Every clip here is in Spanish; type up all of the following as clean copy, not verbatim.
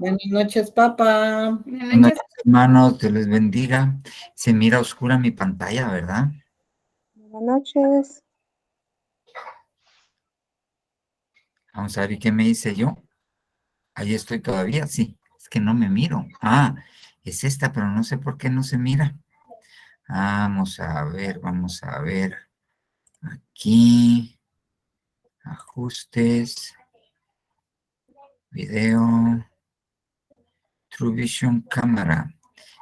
Buenas noches, papá. Buenas noches, hermanos, Dios les bendiga. Se mira oscura mi pantalla, ¿verdad? Buenas noches. Vamos a ver, ¿y qué me hice yo? Ahí estoy todavía, sí. Es que no me miro. Ah, es esta, pero no sé por qué no se mira. Vamos a ver, vamos a ver. Aquí, ajustes, video, True Vision cámara.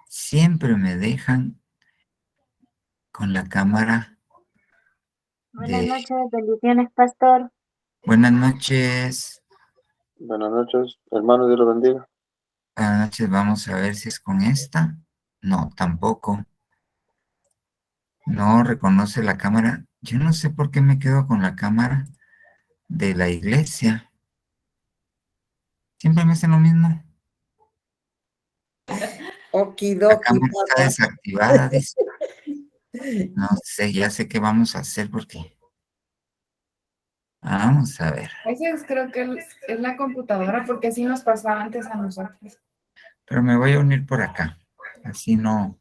Siempre me dejan con la cámara Buenas de... noches, bendiciones, pastor. Buenas noches. Buenas noches, hermano, Dios lo bendiga. Buenas noches, vamos a ver si es con esta. No, tampoco. No reconoce la cámara. Yo no sé por qué me quedo con la cámara de la iglesia. Siempre me hacen lo mismo. La Okidoki, cámara está papá. desactivada, dice. No sé, ya sé qué vamos a hacer porque... Vamos a ver. A veces creo que es la computadora porque así nos pasaba antes a nosotros. Pero me voy a unir por acá. Así no...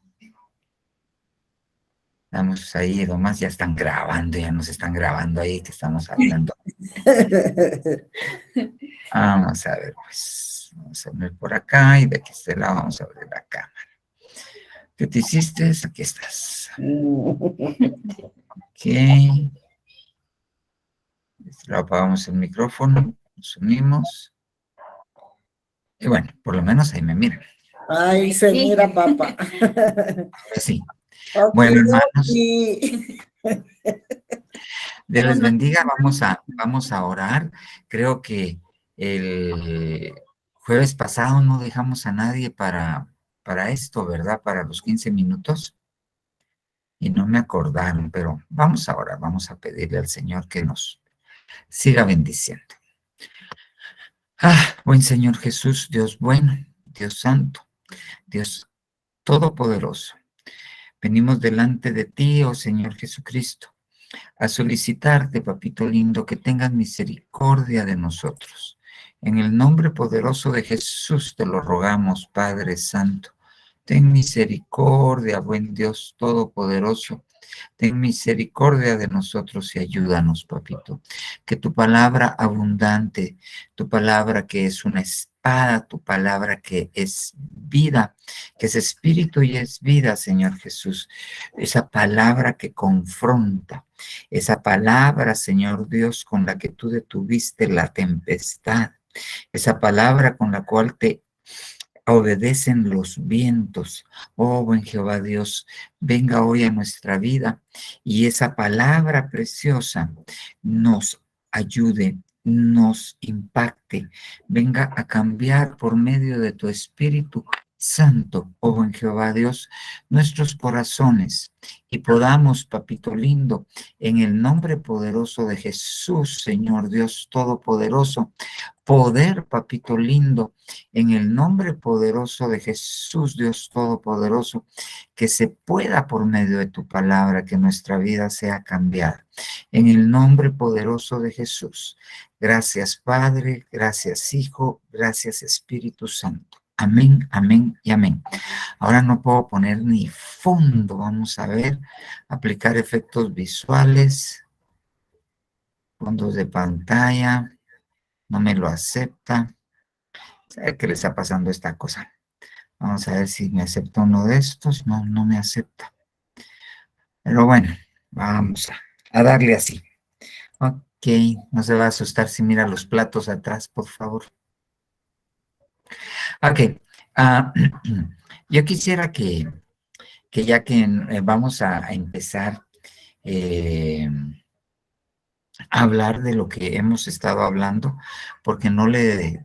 Vamos ahí, nomás ya están grabando, ya nos están grabando ahí que estamos hablando. Vamos a ver, pues, vamos a unir por acá y de aquí este lado vamos a abrir la cámara. ¿Qué te hiciste? Aquí estás. Ok. Lo apagamos el micrófono, nos unimos. Y bueno, por lo menos ahí me miran. Ay, se mira, papá. Ahora sí. Okidoki. Bueno, hermanos, Dios les bendiga. Vamos a orar. Creo que el jueves pasado no dejamos a nadie para esto, ¿verdad? Para los 15 minutos. Y no me acordaron, pero vamos a orar, vamos a pedirle al Señor que nos siga bendiciendo. Ah, buen Señor Jesús, Dios bueno, Dios santo, Dios todopoderoso. Venimos delante de ti, oh Señor Jesucristo, a solicitarte, papito lindo, que tengas misericordia de nosotros. En el nombre poderoso de Jesús te lo rogamos, Padre Santo. Ten misericordia, buen Dios todopoderoso. Ten misericordia de nosotros y ayúdanos, papito. Que tu palabra abundante, tu palabra que es una espada, tu palabra que es vida, que es espíritu y es vida, Señor Jesús. Esa palabra que confronta, esa palabra, Señor Dios, con la que tú detuviste la tempestad, esa palabra con la cual te obedecen los vientos. Oh, buen Jehová Dios, venga hoy a nuestra vida y esa palabra preciosa nos ayude, nos impacte, venga a cambiar por medio de tu Espíritu Santo, oh buen Jehová Dios, nuestros corazones y podamos, papito lindo, en el nombre poderoso de Jesús, Señor Dios Todopoderoso, poder, papito lindo, en el nombre poderoso de Jesús, Dios Todopoderoso, que se pueda por medio de tu palabra que nuestra vida sea cambiada. En el nombre poderoso de Jesús. Gracias, Padre, gracias, Hijo, gracias, Espíritu Santo. Amén, amén y amén. Ahora no puedo poner ni fondo. Vamos a ver, aplicar efectos visuales, fondos de pantalla. No me lo acepta. ¿Sabe qué le está pasando esta cosa? Vamos a ver si me acepta uno de estos. No, no me acepta. Pero bueno, vamos a darle así. Ok, no se va a asustar si mira los platos atrás, por favor. Ok, yo quisiera que ya que vamos a empezar a hablar de lo que hemos estado hablando, porque no le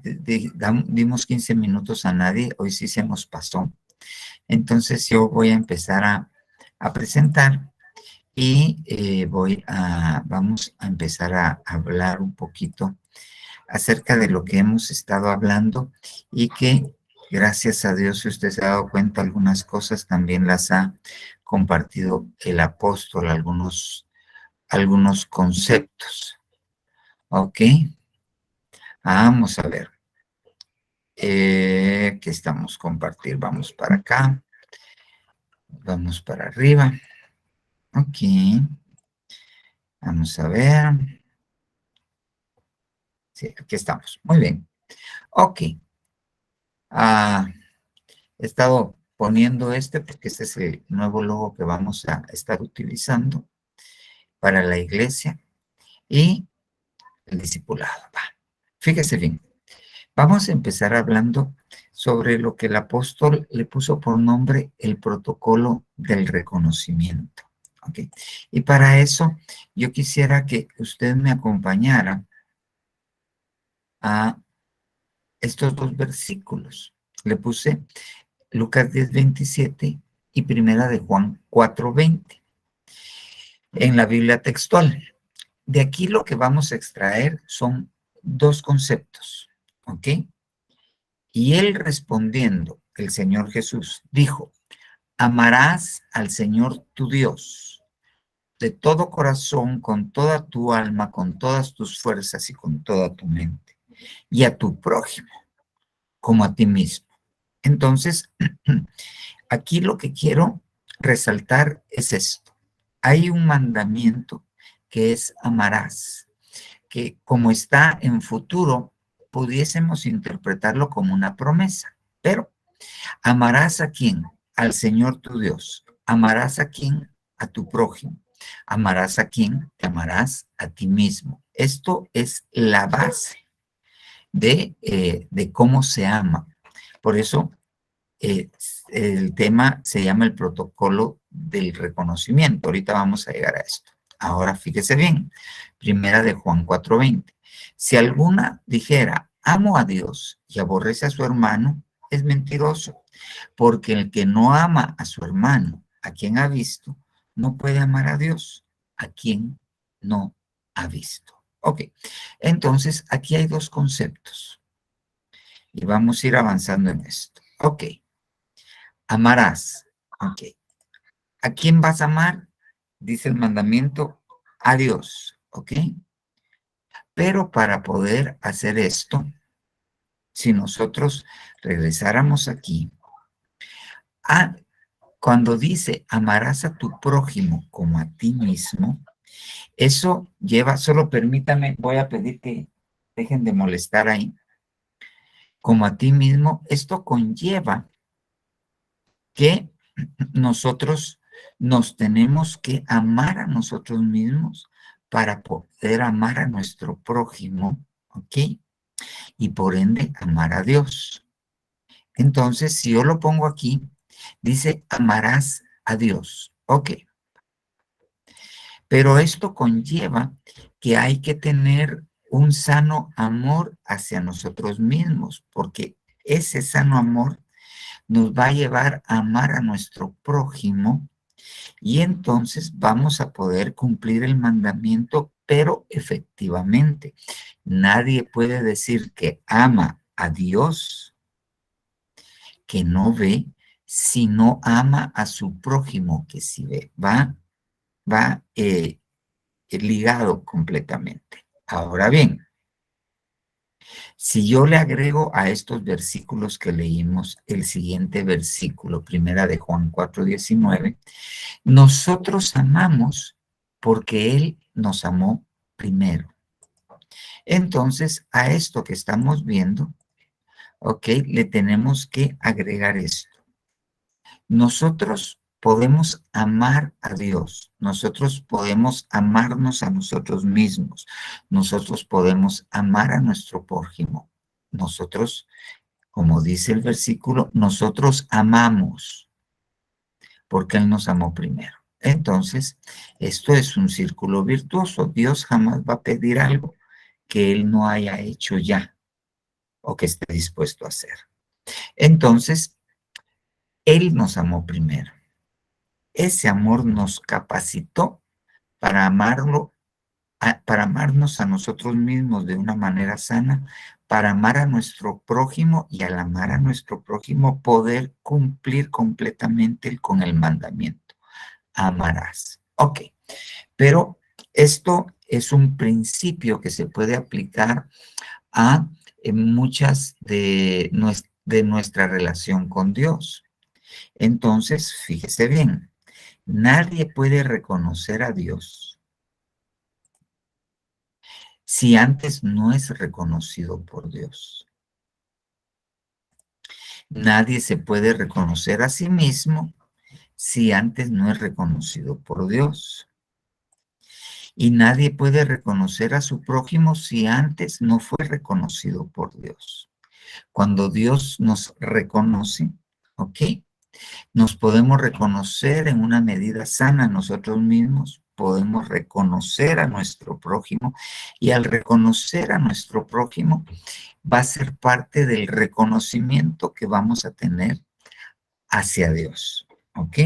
dimos 15 minutos a nadie, hoy sí se nos pasó. Entonces yo voy a empezar a presentar y vamos a empezar a hablar un poquito acerca de lo que hemos estado hablando y que gracias a Dios, si usted se ha dado cuenta, algunas cosas también las ha compartido el apóstol, algunos conceptos. ¿Ok? Vamos a ver. Aquí estamos, compartir. Vamos para acá. Vamos para arriba. Ok. Vamos a ver. Sí, aquí estamos. Muy bien. Ok. He estado poniendo porque este es el nuevo logo que vamos a estar utilizando para la iglesia y el discipulado. Va. Fíjese bien. Vamos a empezar hablando sobre lo que el apóstol le puso por nombre el protocolo del reconocimiento. ¿Okay? Y para eso yo quisiera que usted me acompañara a estos dos versículos. Le puse Lucas 10:27 y Primera de Juan 4:20 en la Biblia textual. De aquí lo que vamos a extraer son dos conceptos, ¿ok? Y él respondiendo, el Señor Jesús, dijo, amarás al Señor tu Dios de todo corazón, con toda tu alma, con todas tus fuerzas y con toda tu mente, y a tu prójimo como a ti mismo. Entonces, aquí lo que quiero resaltar es esto. Hay un mandamiento que es amarás, que como está en futuro, pudiésemos interpretarlo como una promesa, pero amarás a quién, al Señor tu Dios, amarás a quién, a tu prójimo, amarás a quién, te amarás a ti mismo. Esto es la base de cómo se ama. Por eso el tema se llama el protocolo del reconocimiento. Ahorita vamos a llegar a esto. Ahora fíjese bien, Primera de Juan 4:20. Si alguna dijera, amo a Dios y aborrece a su hermano, es mentiroso, porque el que no ama a su hermano, a quien ha visto, no puede amar a Dios, a quien no ha visto. Ok, entonces aquí hay dos conceptos y vamos a ir avanzando en esto. Ok, amarás. Ok, ¿a quién vas a amar? Dice el mandamiento, a Dios. Ok, pero para poder hacer esto, si nosotros regresáramos aquí, cuando dice amarás a tu prójimo como a ti mismo, eso lleva, solo permítame, voy a pedir que dejen de molestar ahí, como a ti mismo, esto conlleva que nosotros nos tenemos que amar a nosotros mismos para poder amar a nuestro prójimo, ¿ok? Y por ende amar a Dios. Entonces, si yo lo pongo aquí, dice amarás a Dios, ¿ok? Pero esto conlleva que hay que tener un sano amor hacia nosotros mismos, porque ese sano amor nos va a llevar a amar a nuestro prójimo y entonces vamos a poder cumplir el mandamiento, pero efectivamente, nadie puede decir que ama a Dios, que no ve, si no ama a su prójimo, que sí ve. Va ligado completamente. Ahora bien, si yo le agrego a estos versículos que leímos el siguiente versículo, Primera de Juan 4:19, nosotros amamos porque Él nos amó primero. Entonces, a esto que estamos viendo, ok, le tenemos que agregar esto. Nosotros podemos amar a Dios, nosotros podemos amarnos a nosotros mismos, nosotros podemos amar a nuestro prójimo. Nosotros, como dice el versículo, nosotros amamos porque Él nos amó primero. Entonces, esto es un círculo virtuoso. Dios jamás va a pedir algo que Él no haya hecho ya o que esté dispuesto a hacer. Entonces, Él nos amó primero. Ese amor nos capacitó para amarlo, para amarnos a nosotros mismos de una manera sana, para amar a nuestro prójimo y al amar a nuestro prójimo poder cumplir completamente con el mandamiento. Amarás. Ok, pero esto es un principio que se puede aplicar a muchas de de nuestra relación con Dios. Entonces, fíjese bien, nadie puede reconocer a Dios si antes no es reconocido por Dios. Nadie se puede reconocer a sí mismo si antes no es reconocido por Dios. Y nadie puede reconocer a su prójimo si antes no fue reconocido por Dios. Cuando Dios nos reconoce, ¿ok? Nos podemos reconocer en una medida sana nosotros mismos, podemos reconocer a nuestro prójimo y al reconocer a nuestro prójimo va a ser parte del reconocimiento que vamos a tener hacia Dios, ¿ok?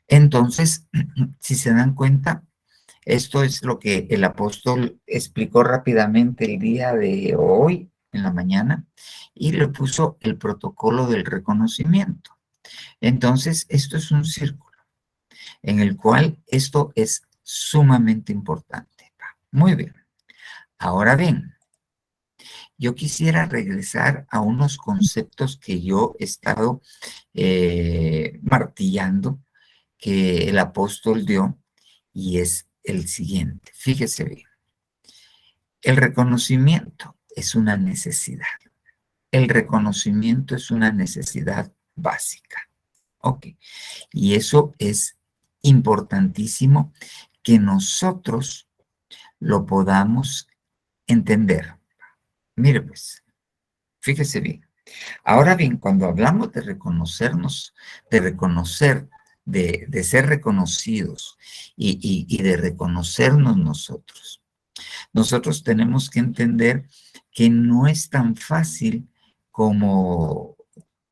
Entonces, si se dan cuenta, esto es lo que el apóstol explicó rápidamente el día de hoy, en la mañana, y le puso el protocolo del reconocimiento. Entonces, esto es un círculo en el cual esto es sumamente importante. Muy bien. Ahora bien, yo quisiera regresar a unos conceptos que yo he estado martillando, que el apóstol dio, y es el siguiente. Fíjese bien. El reconocimiento es una necesidad. El reconocimiento es una necesidad básica. Ok. Y eso es importantísimo que nosotros lo podamos entender. Mire pues, fíjese bien. Ahora bien, cuando hablamos de reconocernos, de reconocer, de ser reconocidos y de reconocernos nosotros tenemos que entender que no es tan fácil como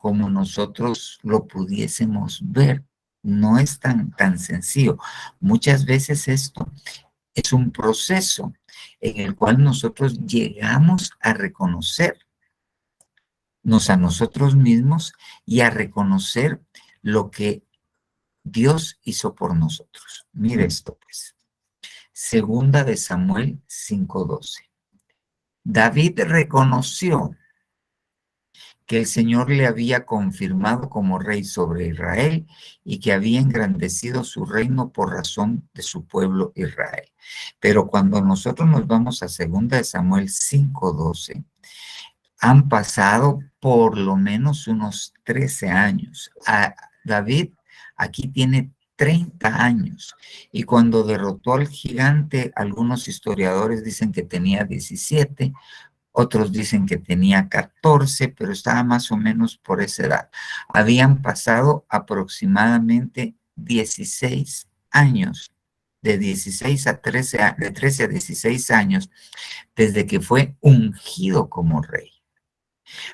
nosotros lo pudiésemos ver. No es tan sencillo. Muchas veces esto es un proceso en el cual nosotros llegamos a reconocernos a nosotros mismos y a reconocer lo que Dios hizo por nosotros. Mire esto, pues. Segunda de Samuel 5:12. David reconoció que el Señor le había confirmado como rey sobre Israel y que había engrandecido su reino por razón de su pueblo Israel. Pero cuando nosotros nos vamos a segunda de Samuel 5:12, han pasado por lo menos unos 13 años. David aquí tiene 30 años y cuando derrotó al gigante, algunos historiadores dicen que tenía 17, otros dicen que tenía 14, pero estaba más o menos por esa edad. Habían pasado aproximadamente 16 años, de 13 a 16 años, desde que fue ungido como rey.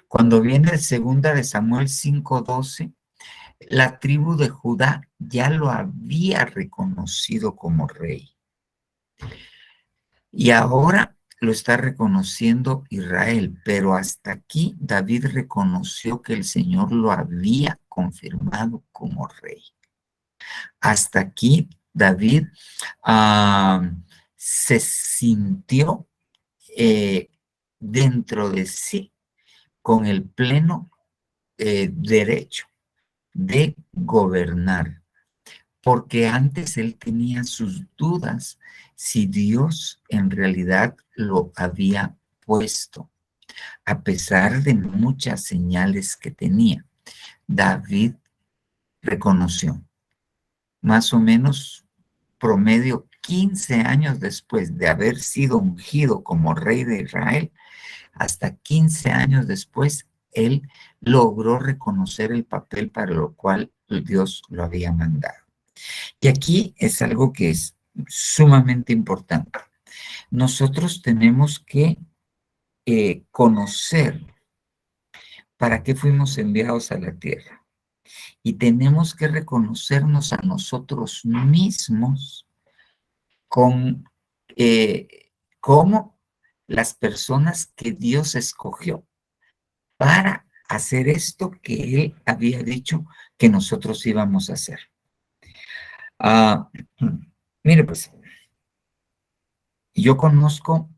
Cuando viene el segunda de Samuel 5:12, la tribu de Judá ya lo había reconocido como rey. Y ahora lo está reconociendo Israel, pero hasta aquí David reconoció que el Señor lo había confirmado como rey. Hasta aquí David se sintió dentro de sí con el pleno derecho de gobernar, porque antes él tenía sus dudas si Dios en realidad lo había puesto, a pesar de muchas señales que tenía. David reconoció, más o menos promedio 15 años después de haber sido ungido como rey de Israel, hasta 15 años después, él logró reconocer el papel para lo cual Dios lo había mandado. Y aquí es algo que es sumamente importante. Nosotros tenemos que conocer para qué fuimos enviados a la tierra. Y tenemos que reconocernos a nosotros mismos como las personas que Dios escogió para hacer esto que Él había dicho que nosotros íbamos a hacer. Mire, pues, yo conozco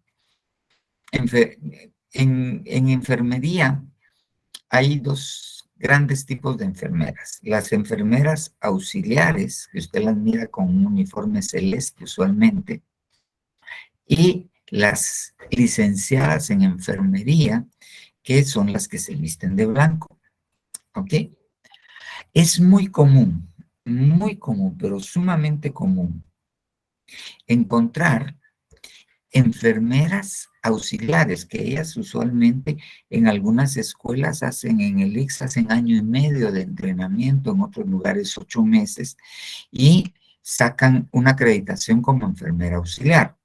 en enfermería, hay dos grandes tipos de enfermeras. Las enfermeras auxiliares, que usted las mira con un uniforme celeste usualmente, y las licenciadas en enfermería, que son las que se visten de blanco. ¿Ok? Es muy común, pero sumamente común, encontrar enfermeras auxiliares, que ellas usualmente en algunas escuelas hacen, en el ICS hacen 1 año y medio de entrenamiento, en otros lugares 8 meses, y sacan una acreditación como enfermera auxiliar.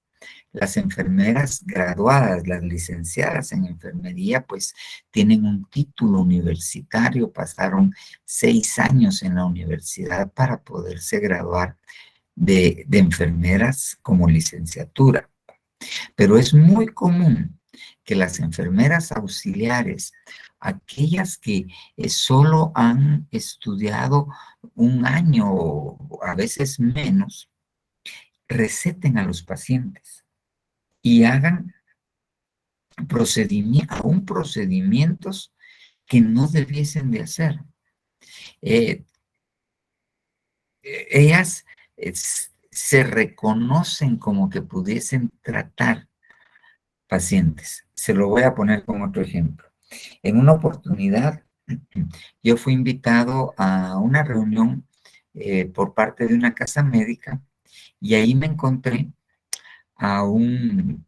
Las enfermeras graduadas, las licenciadas en enfermería, pues tienen un título universitario, pasaron 6 años en la universidad para poderse graduar de enfermeras como licenciatura. Pero es muy común que las enfermeras auxiliares, aquellas que solo han estudiado 1 año o a veces menos, receten a los pacientes y hagan procedimientos que no debiesen de hacer. Ellas se reconocen como que pudiesen tratar pacientes. Se lo voy a poner como otro ejemplo. En una oportunidad, yo fui invitado a una reunión por parte de una casa médica y ahí me encontré a un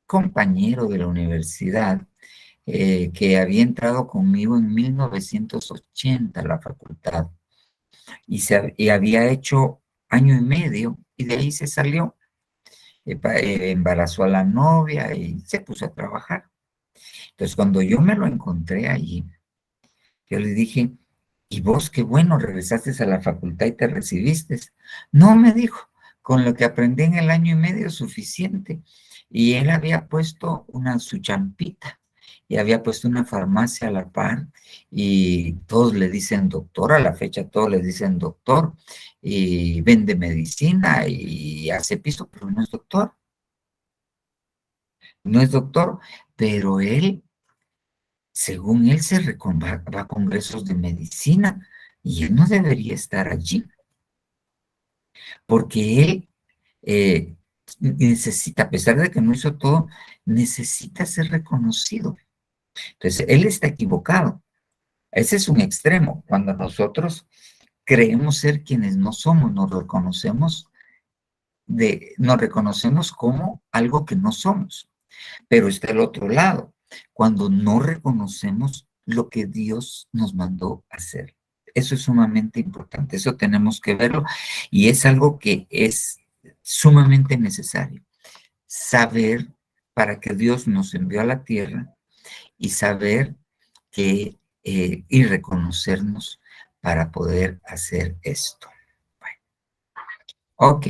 compañero de la universidad que había entrado conmigo en 1980 a la facultad y había hecho 1 año y medio y de ahí se salió, embarazó a la novia y se puso a trabajar. Entonces, cuando yo me lo encontré allí, yo le dije, ¿y vos qué bueno, regresaste a la facultad y te recibiste? No, me dijo, con lo que aprendí en el 1 año y medio es suficiente. Y él había puesto su champita y había puesto una farmacia a la par y todos le dicen doctor, a la fecha todos le dicen doctor y vende medicina y hace piso, pero no es doctor. No es doctor, pero él, según él, va a congresos de medicina y él no debería estar allí, porque él necesita, a pesar de que no hizo todo, necesita ser reconocido. Entonces, él está equivocado. Ese es un extremo. Cuando nosotros creemos ser quienes no somos, nos reconocemos como algo que no somos. Pero está el otro lado, cuando no reconocemos lo que Dios nos mandó hacer. Eso es sumamente importante, eso tenemos que verlo y es algo que es sumamente necesario. Saber para que Dios nos envió a la tierra y saber que y reconocernos para poder hacer esto. Bueno, ok.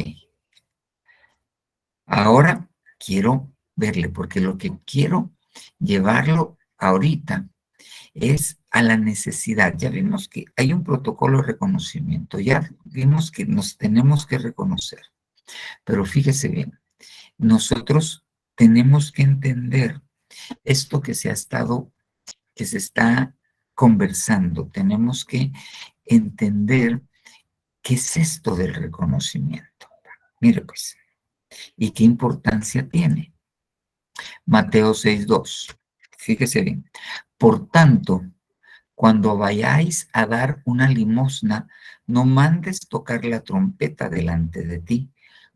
Ahora quiero verle, porque lo que quiero llevarlo ahorita es a la necesidad. Ya vimos que hay un protocolo de reconocimiento, ya vimos que nos tenemos que reconocer, pero fíjese bien, nosotros tenemos que entender esto que se está conversando, tenemos que entender qué es esto del reconocimiento. Mire pues, ¿y qué importancia tiene? Mateo 6:2. Fíjese bien. Por tanto, cuando vayáis a dar una limosna, no mandes tocar la trompeta delante de ti,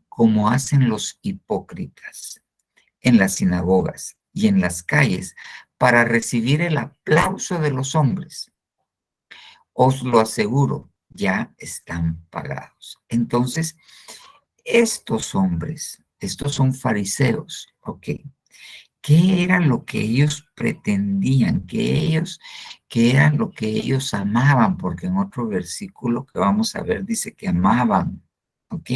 como hacen los hipócritas en las sinagogas y en las calles, para recibir el aplauso de los hombres. Os lo aseguro, ya están pagados. Entonces, estos hombres, estos son fariseos, ¿ok? ¿Qué era lo que ellos pretendían? ¿Qué era lo que ellos amaban? Porque en otro versículo que vamos a ver dice que amaban, ¿ok?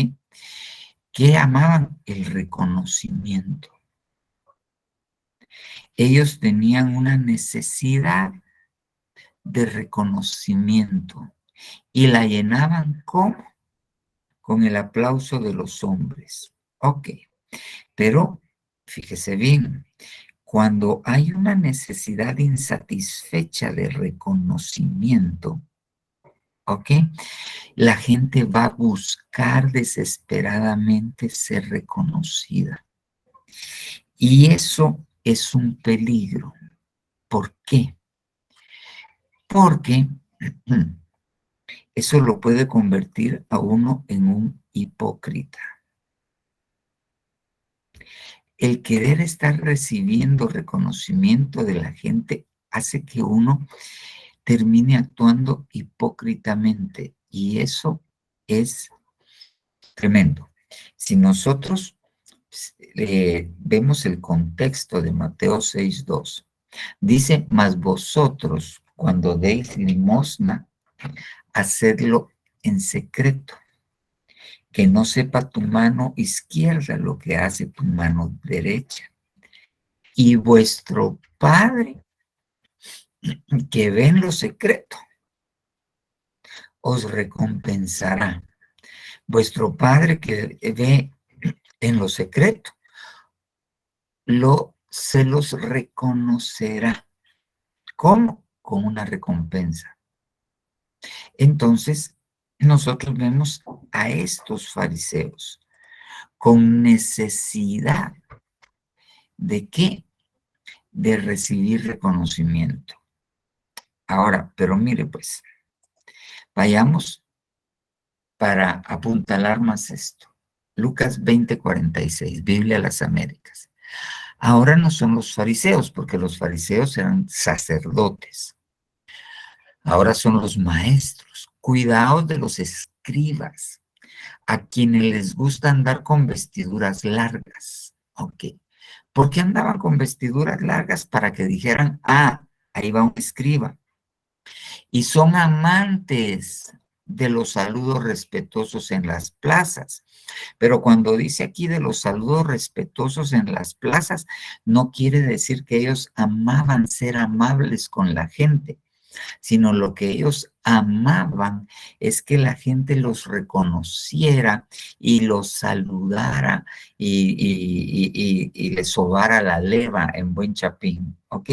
¿Qué amaban? El reconocimiento. Ellos tenían una necesidad de reconocimiento y la llenaban con el aplauso de los hombres. Ok, pero fíjese bien, cuando hay una necesidad insatisfecha de reconocimiento, ¿ok? La gente va a buscar desesperadamente ser reconocida. Y eso es un peligro. ¿Por qué? Porque eso lo puede convertir a uno en un hipócrita. El querer estar recibiendo reconocimiento de la gente hace que uno termine actuando hipócritamente, y eso es tremendo. Si nosotros vemos el contexto de Mateo 6:2, dice: mas vosotros, cuando deis limosna, hacedlo en secreto, que no sepa tu mano izquierda lo que hace tu mano derecha. Y vuestro Padre, que ve en lo secreto, os recompensará. Vuestro Padre que ve en lo secreto, se los reconocerá. ¿Cómo? Con una recompensa. Entonces, nosotros vemos a estos fariseos con necesidad de ¿qué? De recibir reconocimiento. Ahora, pero mire pues, vayamos para apuntalar más esto. Lucas 20:46, Biblia a las Américas. Ahora no son los fariseos, porque los fariseos eran sacerdotes. Ahora son los maestros. Cuidaos de los escribas, a quienes les gusta andar con vestiduras largas. Ok. ¿Por qué andaban con vestiduras largas? Para que dijeran: ah, ahí va un escriba. Y son amantes de los saludos respetuosos en las plazas. Pero cuando dice aquí de los saludos respetuosos en las plazas, no quiere decir que ellos amaban ser amables con la gente, sino lo que ellos amaban es que la gente los reconociera y los saludara y les sobara la leva en buen chapín, ¿ok?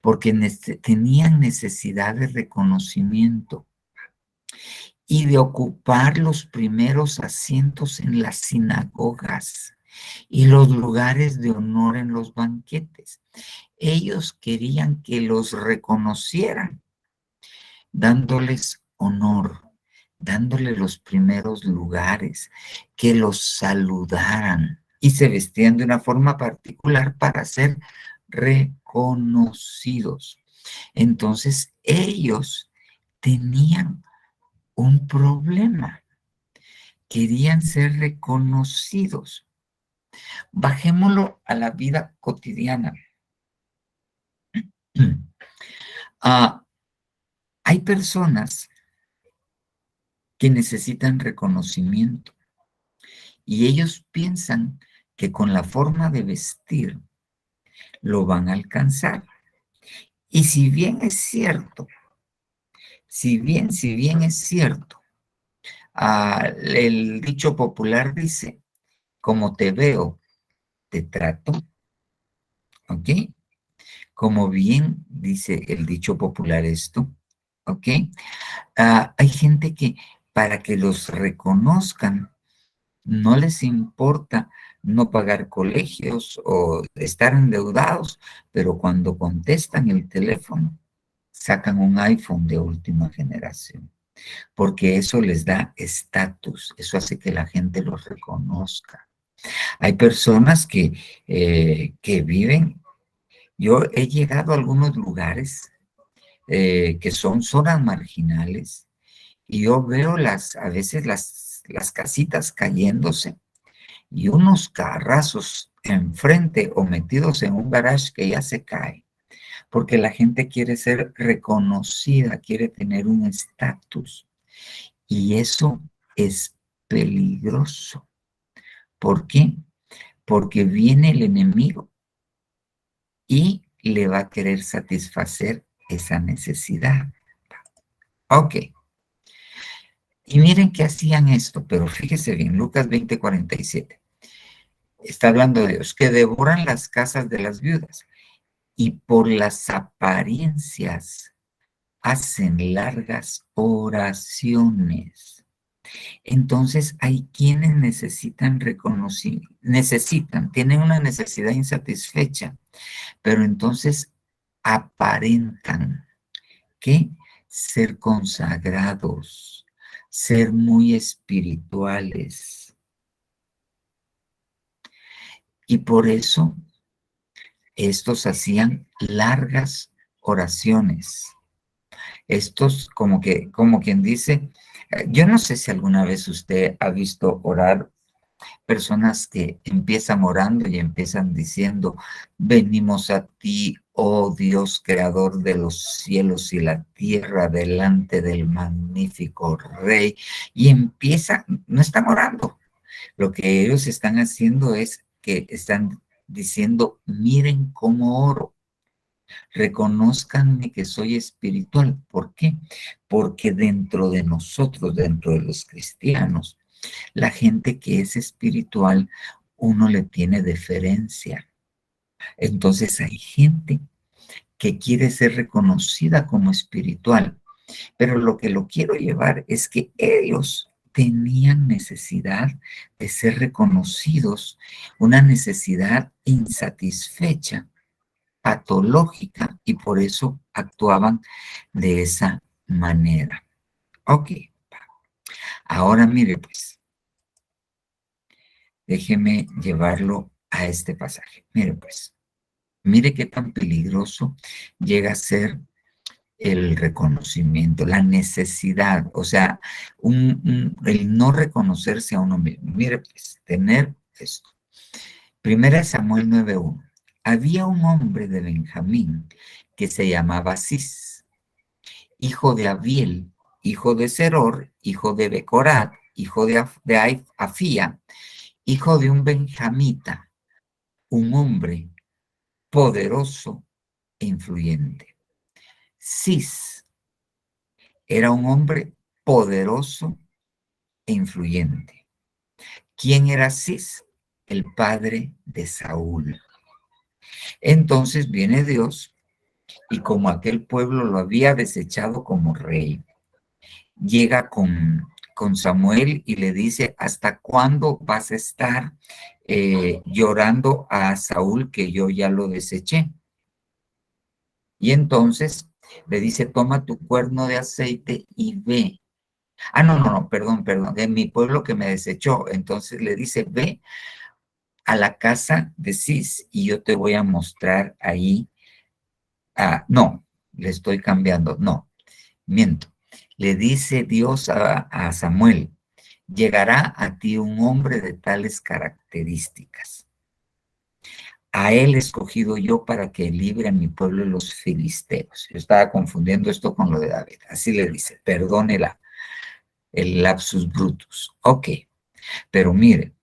Porque tenían necesidad de reconocimiento y de ocupar los primeros asientos en las sinagogas y los lugares de honor en los banquetes. Ellos querían que los reconocieran, dándoles honor, dándole los primeros lugares, que los saludaran, y se vestían de una forma particular para ser reconocidos. Entonces ellos tenían un problema, querían ser reconocidos. Bajémoslo a la vida cotidiana. Hay personas que necesitan reconocimiento y ellos piensan que con la forma de vestir lo van a alcanzar. Y si bien es cierto, si bien es cierto, el dicho popular dice: como te veo, te trato, ¿ok? Como bien dice el dicho popular esto, ¿ok? Hay gente que para que los reconozcan no les importa no pagar colegios o estar endeudados, pero cuando contestan el teléfono, sacan un iPhone de última generación, porque eso les da estatus, eso hace que la gente los reconozca. Hay personas que viven, yo he llegado a algunos lugares que son zonas marginales, y yo veo a veces las casitas cayéndose y unos carrazos enfrente o metidos en un garage que ya se cae, porque la gente quiere ser reconocida, quiere tener un estatus, y eso es peligroso. ¿Por qué? Porque viene el enemigo y le va a querer satisfacer esa necesidad. Ok. Y miren que hacían esto, pero fíjese bien, Lucas 20:47. está hablando de Dios, que devoran las casas de las viudas y por las apariencias hacen largas oraciones. Entonces hay quienes tienen una necesidad insatisfecha, pero entonces aparentan que ser consagrados, ser muy espirituales. Y por eso estos hacían largas oraciones. Estos como quien dice, yo no sé si alguna vez usted ha visto orar personas que empiezan orando y empiezan diciendo, venimos a ti, oh Dios, creador de los cielos y la tierra, delante del magnífico Rey, y empiezan, no están orando, lo que ellos están haciendo es que están diciendo, miren cómo oro, reconózcanme que soy espiritual. ¿Por qué? Porque dentro de nosotros, dentro de los cristianos, la gente que es espiritual, uno le tiene deferencia. Entonces hay gente que quiere ser reconocida como espiritual, pero lo que lo quiero llevar es que ellos tenían necesidad de ser reconocidos, una necesidad insatisfecha, patológica, y por eso actuaban de esa manera. Ok, ahora mire pues, déjeme llevarlo a este pasaje. Mire pues, mire qué tan peligroso llega a ser el reconocimiento, la necesidad, o sea, el no reconocerse a uno mismo. Mire pues, tener esto. Primera Samuel 9:1. Había un hombre de Benjamín que se llamaba Cis, hijo de Abiel, hijo de Seror, hijo de Becorat, hijo de Afía, hijo de un benjamita, un hombre poderoso e influyente. Cis era un hombre poderoso e influyente. ¿Quién era Cis? El padre de Saúl. Entonces viene Dios y como aquel pueblo lo había desechado como rey, llega con Samuel y le dice, ¿hasta cuándo vas a estar llorando a Saúl que yo ya lo deseché? Y entonces le dice, toma tu cuerno de aceite y ve. No, perdón, de mi pueblo que me desechó. Entonces le dice, ve a la casa de Cis y yo te voy a mostrar ahí. No, le estoy cambiando, no, miento. Le dice Dios a Samuel, llegará a ti un hombre de tales características. A él he escogido yo para que libre a mi pueblo de los filisteos. Yo estaba confundiendo esto con lo de David. Así le dice, perdone el lapsus brutus. Ok, pero mire,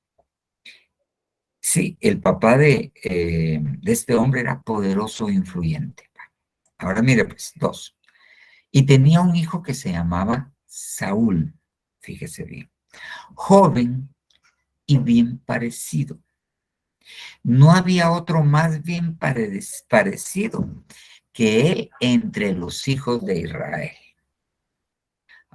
sí, el papá de este hombre era poderoso e influyente. Ahora mire, pues, 2. Y tenía un hijo que se llamaba Saúl, fíjese bien, joven y bien parecido. No había otro más bien parecido que él entre los hijos de Israel.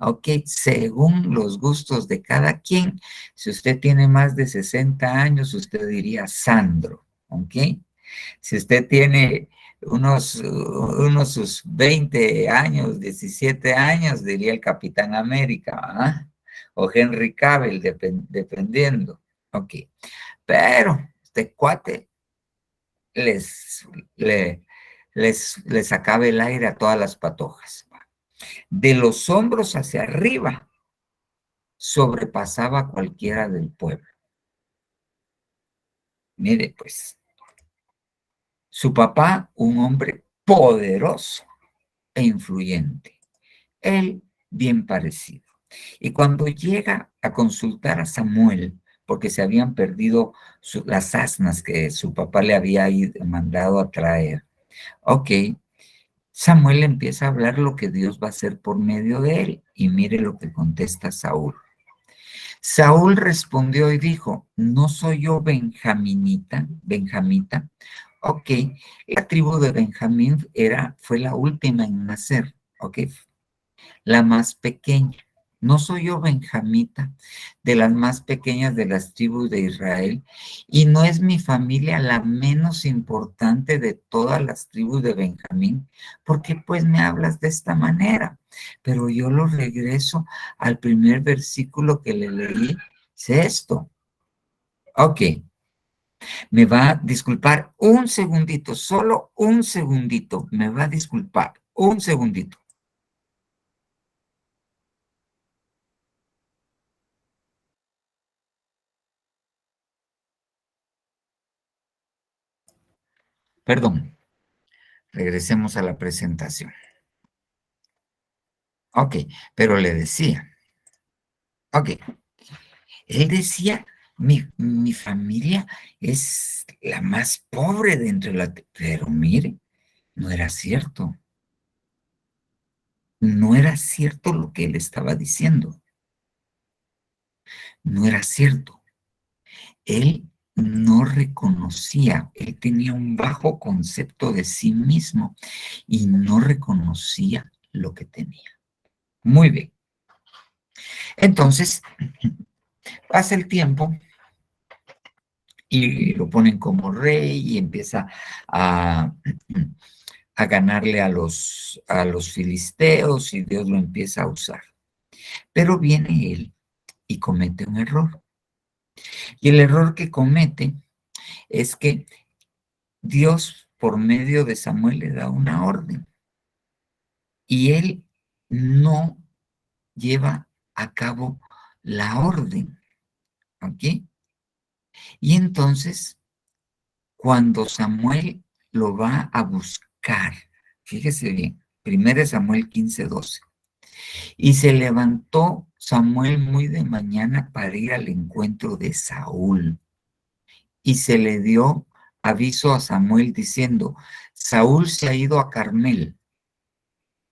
Ok, según los gustos de cada quien, si usted tiene más de 60 años, usted diría Sandro, ok. Si usted tiene unos sus 20 años, 17 años, diría el Capitán América, ¿eh? O Henry Cavill, dependiendo. Ok, pero este cuate les sacaba el aire a todas las patojas. De los hombros hacia arriba, sobrepasaba a cualquiera del pueblo. Mire, pues, su papá, un hombre poderoso e influyente. Él, bien parecido. Y cuando llega a consultar a Samuel, porque se habían perdido las asnas que su papá le había mandado a traer, ok, Samuel empieza a hablar lo que Dios va a hacer por medio de él. Y mire lo que contesta Saúl. Saúl respondió y dijo, ¿no soy yo benjamita? Ok, la tribu de Benjamín fue la última en nacer, ok, la más pequeña. ¿No soy yo benjamita, de las más pequeñas de las tribus de Israel? ¿Y no es mi familia la menos importante de todas las tribus de Benjamín? ¿Por qué pues me hablas de esta manera? Pero yo lo regreso al primer versículo que le leí, es esto. Ok, me va a disculpar un segundito, solo un segundito, me va a disculpar, un segundito. Perdón, regresemos a la presentación. Ok, pero le decía, ok, él decía, mi familia es la más pobre de entre la... Pero mire, no era cierto. No era cierto lo que él estaba diciendo. No era cierto. Él no reconocía, él tenía un bajo concepto de sí mismo y no reconocía lo que tenía. Muy bien. Entonces, pasa el tiempo y lo ponen como rey y empieza a, a ganarle a los filisteos y Dios lo empieza a usar. Pero viene él y comete un error. Y el error que comete es que Dios, por medio de Samuel, le da una orden y él no lleva a cabo la orden. ¿Ok? Y entonces, cuando Samuel lo va a buscar, fíjese bien, 1 Samuel 15:12, y se levantó Samuel muy de mañana para ir al encuentro de Saúl, y se le dio aviso a Samuel diciendo, Saúl se ha ido a Carmel.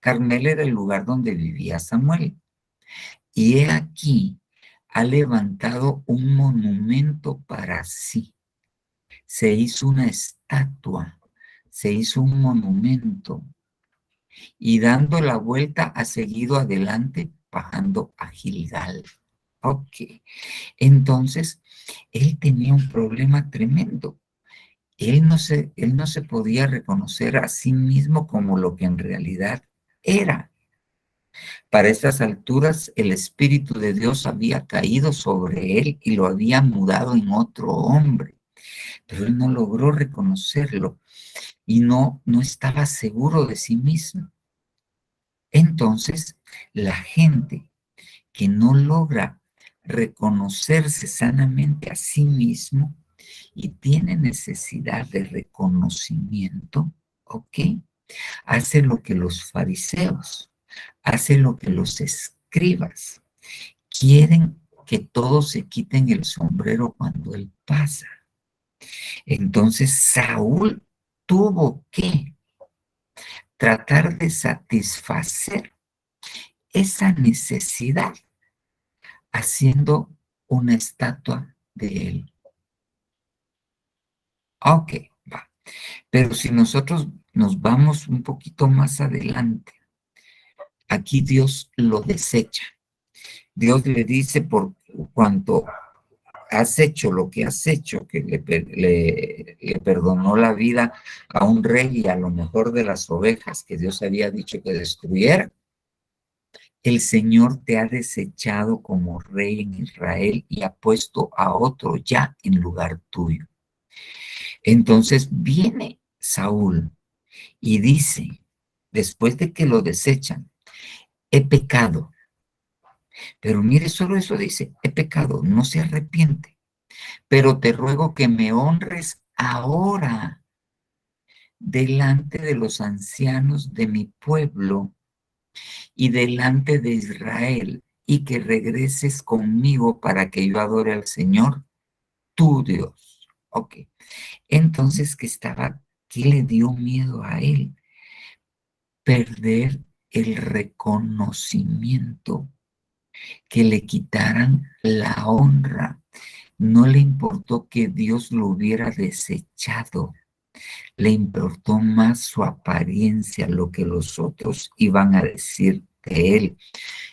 Carmel era el lugar donde vivía Samuel. Y he aquí, ha levantado un monumento para sí. Se hizo una estatua, se hizo un monumento. Y dando la vuelta ha seguido adelante, bajando a Gilgal. Ok. Entonces, él tenía un problema tremendo. Él no se podía reconocer a sí mismo como lo que en realidad era. Para estas alturas, el Espíritu de Dios había caído sobre él y lo había mudado en otro hombre. Pero él no logró reconocerlo y no estaba seguro de sí mismo. Entonces, la gente que no logra reconocerse sanamente a sí mismo y tiene necesidad de reconocimiento, ¿ok? Hace lo que los fariseos, hace lo que los escribas quieren, que todos se quiten el sombrero cuando él pasa. Entonces Saúl tuvo que tratar de satisfacer esa necesidad haciendo una estatua de él. Ok, va. Pero si nosotros nos vamos un poquito más adelante, aquí Dios lo desecha. Dios le dice, por cuanto has hecho lo que has hecho, que le perdonó la vida a un rey y a lo mejor de las ovejas que Dios había dicho que destruyera, el Señor te ha desechado como rey en Israel y ha puesto a otro ya en lugar tuyo. Entonces viene Saúl y dice, después de que lo desechan, he pecado. Pero mire, solo eso dice, he pecado, no se arrepiente. Pero te ruego que me honres ahora delante de los ancianos de mi pueblo y delante de Israel, y que regreses conmigo para que yo adore al Señor, tu Dios. Ok. Entonces, ¿qué le dio miedo a él? Perder el reconocimiento que le quitaran la honra. No le importó que Dios lo hubiera desechado. Le importó más su apariencia, lo que los otros iban a decir de él.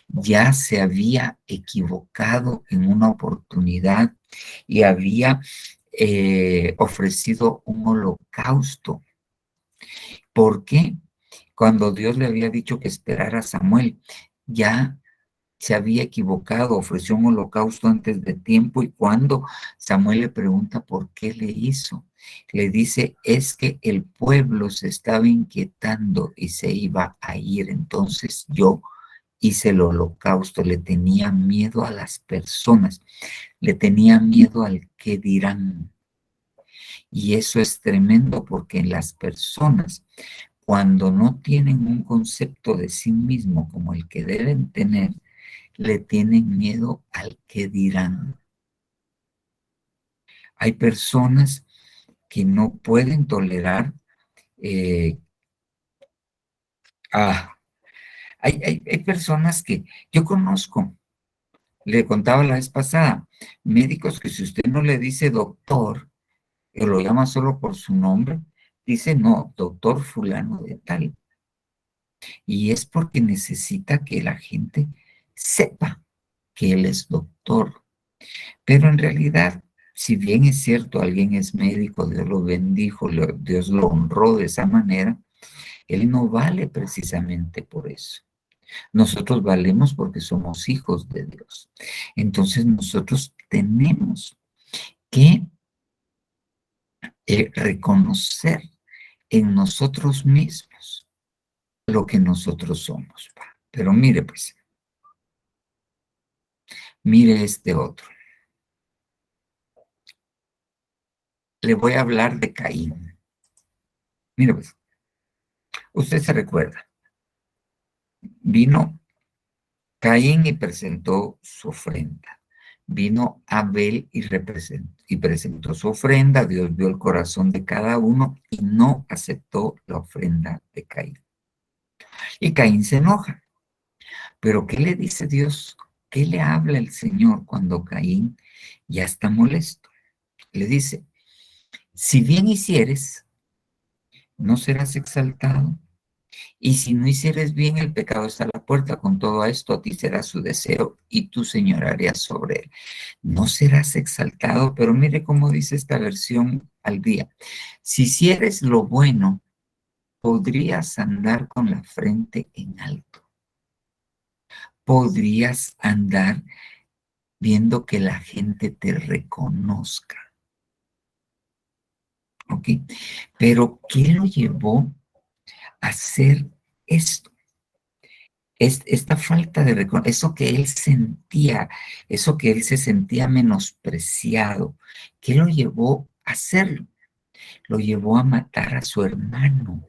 Ya se había equivocado en una oportunidad y había ofrecido un holocausto. ¿Por qué? Cuando Dios le había dicho que esperara a Samuel, ya se había equivocado, ofreció un holocausto antes de tiempo, y cuando Samuel le pregunta por qué le hizo, le dice, es que el pueblo se estaba inquietando y se iba a ir, entonces yo hice el holocausto. Le tenía miedo a las personas, le tenía miedo al qué dirán. Y eso es tremendo, porque las personas, cuando no tienen un concepto de sí mismo como el que deben tener, le tienen miedo al que dirán. Hay personas que no pueden tolerar, hay personas que yo conozco, le contaba la vez pasada, médicos que si usted no le dice doctor, o lo llama solo por su nombre, dice no, doctor fulano de tal. Y es porque necesita que la gente sepa que él es doctor. Pero en realidad, si bien es cierto, alguien es médico, Dios lo bendijo, Dios lo honró de esa manera, él no vale precisamente por eso. Nosotros valemos porque somos hijos de Dios. Entonces nosotros tenemos que reconocer en nosotros mismos lo que nosotros somos. Pero mire pues, mire este otro. Le voy a hablar de Caín. Mire pues, usted se recuerda, vino Caín y presentó su ofrenda. Vino Abel y presentó su ofrenda. Dios vio el corazón de cada uno y no aceptó la ofrenda de Caín. Y Caín se enoja. Pero ¿qué le dice Dios? ¿Qué le habla el Señor cuando Caín ya está molesto? Le dice, si bien hicieres, no serás exaltado. Y si no hicieres bien, el pecado está a la puerta. Con todo esto, a ti será su deseo y tú señorearías sobre él. No serás exaltado, pero mire cómo dice esta versión al día. Si hicieres lo bueno, podrías andar con la frente en alto. Podrías andar viendo que la gente te reconozca. ¿Ok? Pero ¿qué lo llevó a hacer esto? Esta falta de reconocimiento, eso que él sentía, eso que él se sentía menospreciado, ¿qué lo llevó a hacerlo? Lo llevó a matar a su hermano,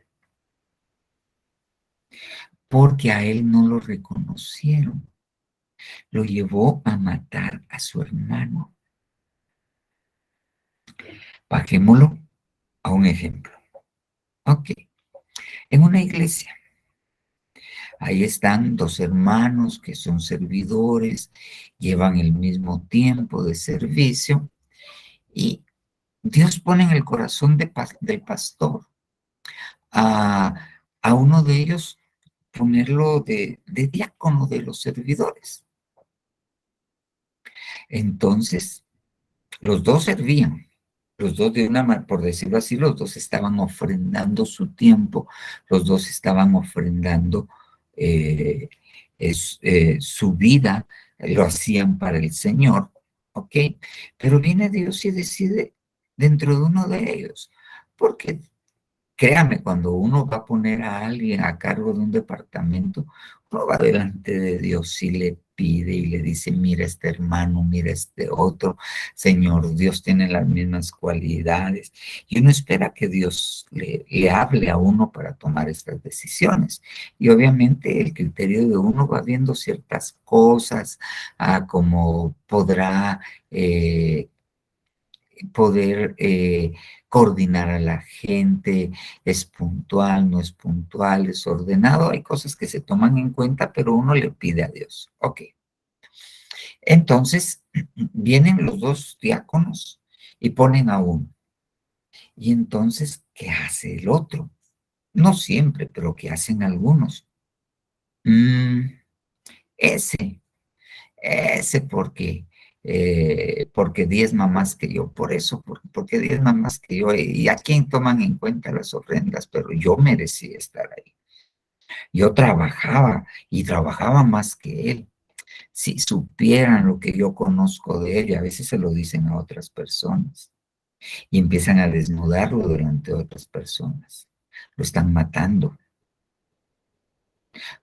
porque a él no lo reconocieron. Lo llevó a matar a su hermano. Bajémoslo a un ejemplo. Ok, en una iglesia, ahí están dos hermanos que son servidores, llevan el mismo tiempo de servicio y Dios pone en el corazón del pastor a uno de ellos ponerlo de diácono de los servidores. Entonces, los dos servían, los dos por decirlo así, los dos estaban ofrendando su tiempo, los dos estaban ofrendando su vida, lo hacían para el Señor, ¿ok? Pero viene Dios y decide dentro de uno de ellos, porque créame, cuando uno va a poner a alguien a cargo de un departamento, uno va delante de Dios y le pide y le dice, mira este hermano, mira este otro, Señor, Dios tiene las mismas cualidades. Y uno espera que Dios le hable a uno para tomar estas decisiones. Y obviamente el criterio de uno va viendo ciertas cosas, como poder coordinar a la gente, es puntual, no es puntual, es ordenado. Hay cosas que se toman en cuenta, pero uno le pide a Dios. Ok. Entonces, vienen los dos diáconos y ponen a uno. Y entonces, ¿qué hace el otro? No siempre, pero ¿qué hacen algunos? Ese porque diezma más que yo, por eso, porque diezma más que yo, y a quién toman en cuenta las ofrendas, pero yo merecía estar ahí. Yo trabajaba y trabajaba más que él. Si supieran lo que yo conozco de él, y a veces se lo dicen a otras personas, y empiezan a desnudarlo delante de otras personas. Lo están matando.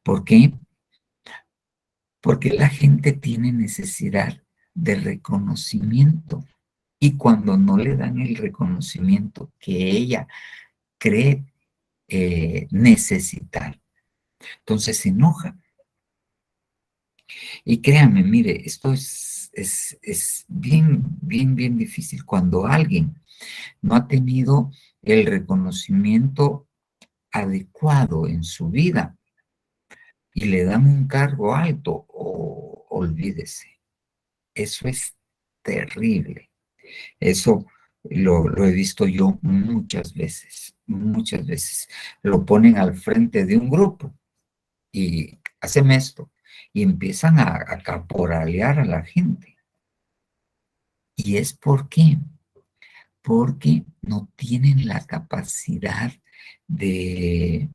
¿Por qué? Porque la gente tiene necesidad de reconocimiento. Y cuando no le dan el reconocimiento que ella cree necesitar, entonces se enoja. Y créanme, mire, esto es bien, bien, bien difícil. Cuando alguien no ha tenido el reconocimiento adecuado en su vida y le dan un cargo alto, olvídese. Eso es terrible. Eso lo he visto yo muchas veces, muchas veces. Lo ponen al frente de un grupo y hacen esto y empiezan a caporalear a la gente. ¿Y es por qué? Porque no tienen la capacidad de,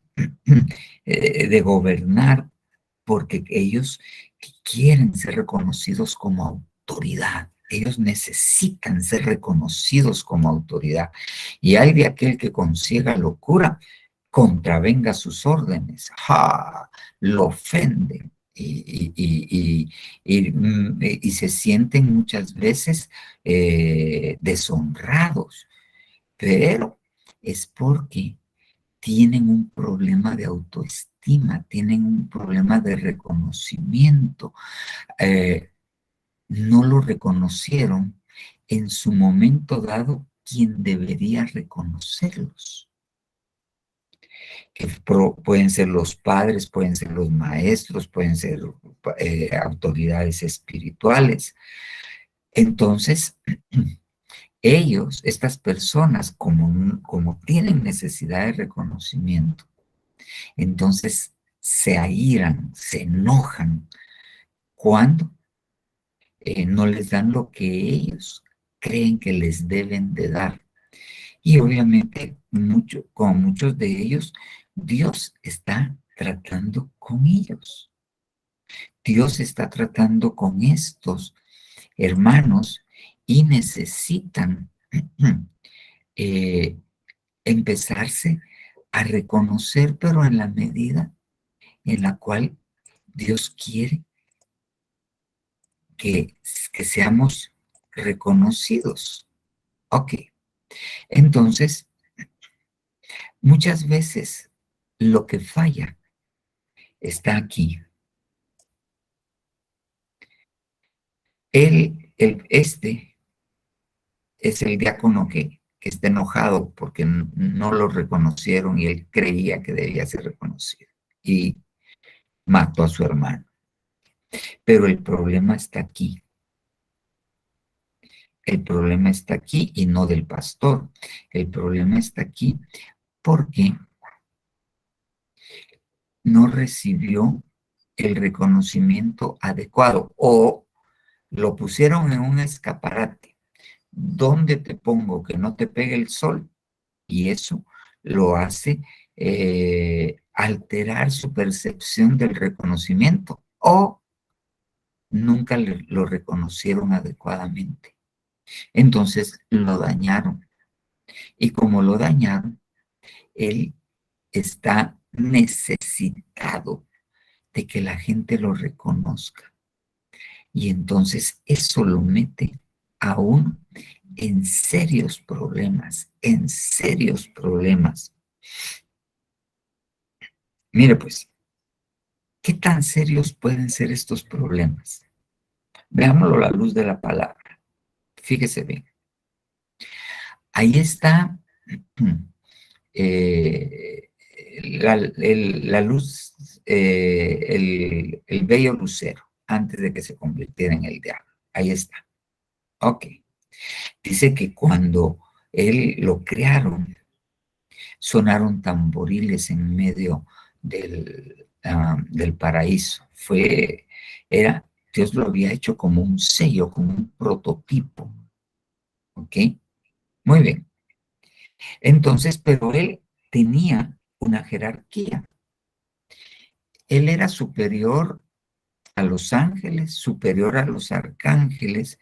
de gobernar, porque ellos quieren ser reconocidos como autoridad. Ellos necesitan ser reconocidos como autoridad. Y hay de aquel que con ciega locura contravenga sus órdenes. ¡Ja! Lo ofenden. Y se sienten muchas veces deshonrados, pero es porque tienen un problema de autoestima, tienen un problema de reconocimiento. No lo reconocieron en su momento dado quien debería reconocerlos. Que pueden ser los padres, pueden ser los maestros, pueden ser autoridades espirituales. Entonces, ellos, estas personas, como tienen necesidad de reconocimiento, entonces se airan, se enojan cuando no les dan lo que ellos creen que les deben de dar. Y obviamente, con muchos de ellos, Dios está tratando con ellos. Dios está tratando con estos hermanos y necesitan empezarse a reconocer, pero en la medida en la cual Dios quiere que seamos reconocidos. Ok, entonces, muchas veces lo que falla está aquí. Este es el diácono que está enojado porque no lo reconocieron y él creía que debía ser reconocido. Y mató a su hermano. Pero el problema está aquí. El problema está aquí y no del pastor. El problema está aquí porque no recibió el reconocimiento adecuado o lo pusieron en un escaparate. ¿Dónde te pongo que no te pegue el sol? Y eso lo hace alterar su percepción del reconocimiento o nunca lo reconocieron adecuadamente. Entonces lo dañaron. Y como lo dañaron, él está necesitado de que la gente lo reconozca. Y entonces eso lo mete a uno en serios problemas, en serios problemas. Mire pues, ¿qué tan serios pueden ser estos problemas? Veámoslo a la luz de la palabra. Fíjese bien. Ahí está la luz, el bello lucero. antes de que se convirtiera en el diablo. Ahí está. Ok. Dice que cuando él lo crearon, sonaron tamboriles en medio del paraíso. Dios lo había hecho como un sello, como un prototipo. ¿Ok? Muy bien. Entonces, pero él tenía una jerarquía. Él era superior a los ángeles, superior a los arcángeles,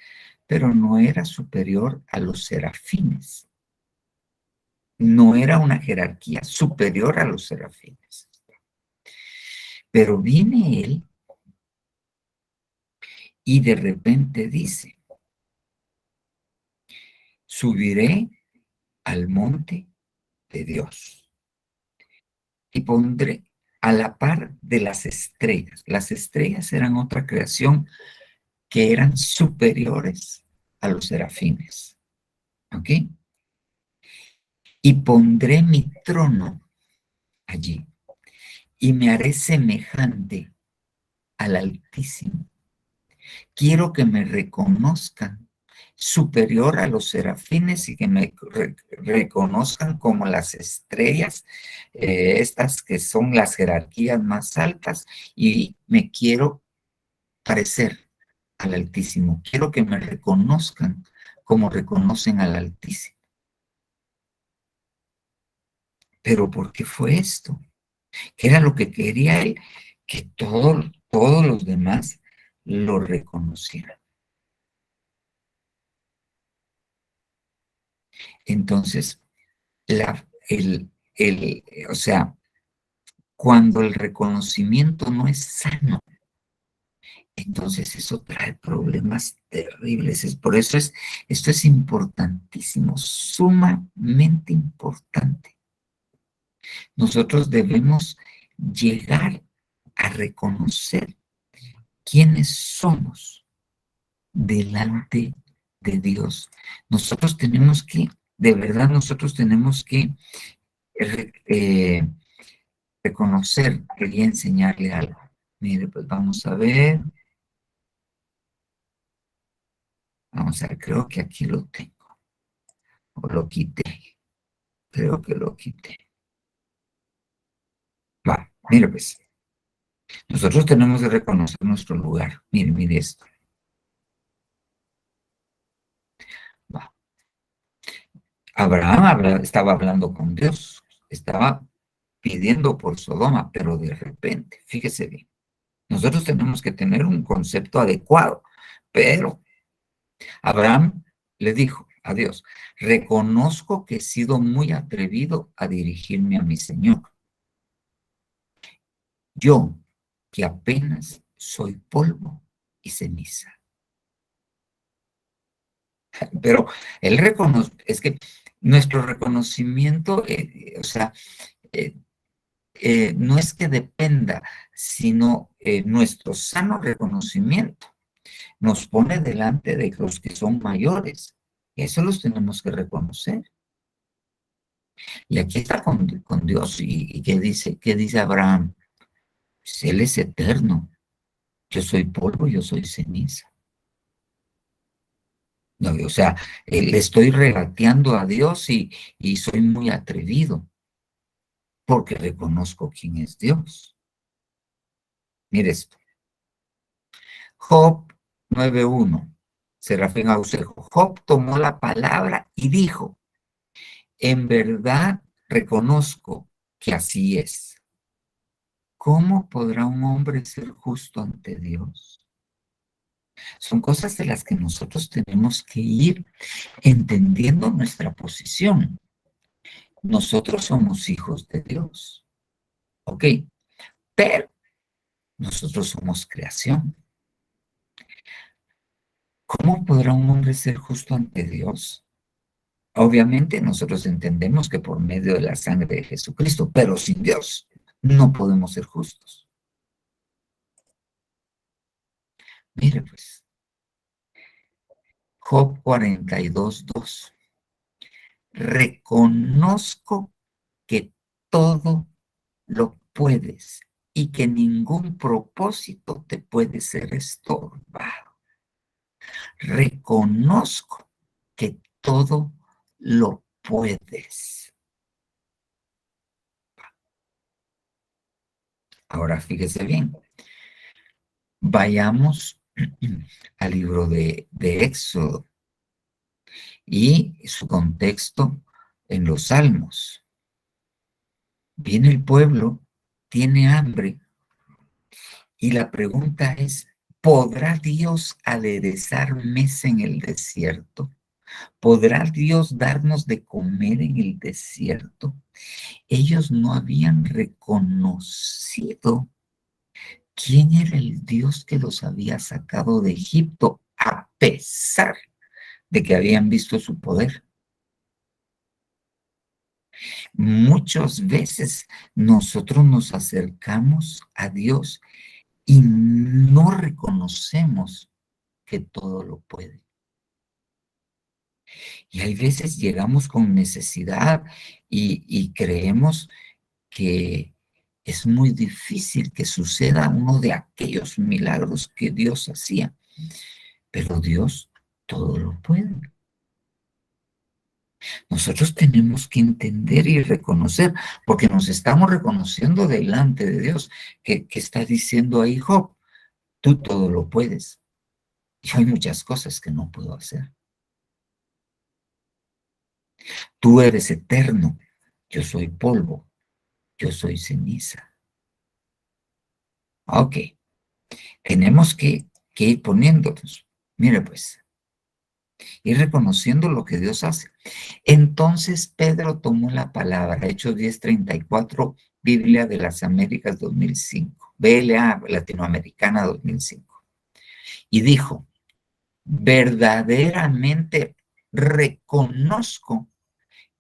pero no era superior a los serafines. No era una jerarquía superior a los serafines. Pero viene él y de repente dice, subiré al monte de Dios y pondré a la par de las estrellas. Las estrellas eran otra creación que eran superiores a los serafines. ¿Ok? Y pondré mi trono allí y me haré semejante al Altísimo. Quiero que me reconozcan superior a los serafines y que me reconozcan como las estrellas, estas que son las jerarquías más altas, y me quiero parecer al Altísimo. Quiero que me reconozcan como reconocen al Altísimo. ¿Pero por qué fue esto? ¿Qué era lo que quería él? Que todos los demás lo reconocieran. Entonces, o sea, cuando el reconocimiento no es sano, entonces eso trae problemas terribles. Por eso esto es importantísimo, sumamente importante. Nosotros debemos llegar a reconocer quiénes somos delante de Dios. Nosotros tenemos que, de verdad, nosotros tenemos que reconocer, quería enseñarle algo. Mire, pues vamos a ver. Vamos a ver, creo que aquí lo tengo. O lo quité. Creo que lo quité. Va, mire pues. Nosotros tenemos que reconocer nuestro lugar. Mire, mire esto. Va. Abraham estaba hablando con Dios. Estaba pidiendo por Sodoma, pero de repente, fíjese bien, nosotros tenemos que tener un concepto adecuado, pero Abraham le dijo a Dios, reconozco que he sido muy atrevido a dirigirme a mi Señor. Yo, que apenas soy polvo y ceniza. Pero él reconoce, es que nuestro reconocimiento, o sea, no es que dependa, sino nuestro sano reconocimiento nos pone delante de los que son mayores. Eso los tenemos que reconocer. Y aquí está con Dios. ¿Y qué dice Abraham? Pues él es eterno. Yo soy polvo, yo soy ceniza. No, o sea, le estoy regateando a Dios y soy muy atrevido porque reconozco quién es Dios. Mire esto. Job 9:1. Serafín Ausejo. Job tomó la palabra y dijo, en verdad reconozco que así es. ¿Cómo podrá un hombre ser justo ante Dios? Son cosas de las que nosotros tenemos que ir entendiendo nuestra posición. Nosotros somos hijos de Dios, ¿ok? Pero nosotros somos creación. ¿Cómo podrá un hombre ser justo ante Dios? Obviamente nosotros entendemos que por medio de la sangre de Jesucristo, pero sin Dios no podemos ser justos. Mire pues, Job 42:2. Reconozco que todo lo puedes y que ningún propósito te puede ser estorbado. Reconozco que todo lo puedes. Ahora fíjese bien. Vayamos al libro de Éxodo y su contexto en los Salmos. Viene el pueblo, tiene hambre, y la pregunta es, ¿podrá Dios aderezar mesa en el desierto? ¿Podrá Dios darnos de comer en el desierto? Ellos no habían reconocido quién era el Dios que los había sacado de Egipto, a pesar de que habían visto su poder. Muchas veces nosotros nos acercamos a Dios y no reconocemos que todo lo puede. Y hay veces llegamos con necesidad y creemos que es muy difícil que suceda uno de aquellos milagros que Dios hacía. Pero Dios todo lo puede. Nosotros tenemos que entender y reconocer, porque nos estamos reconociendo delante de Dios, que está diciendo ahí Job, tú todo lo puedes. Y hay muchas cosas que no puedo hacer. Tú eres eterno, yo soy polvo, yo soy ceniza. Ok, tenemos que ir poniéndonos. Mire pues, ir reconociendo lo que Dios hace. Entonces Pedro tomó la palabra, Hechos 10:34, Biblia de las Américas 2005, BLA Latinoamericana 2005, y dijo, verdaderamente reconozco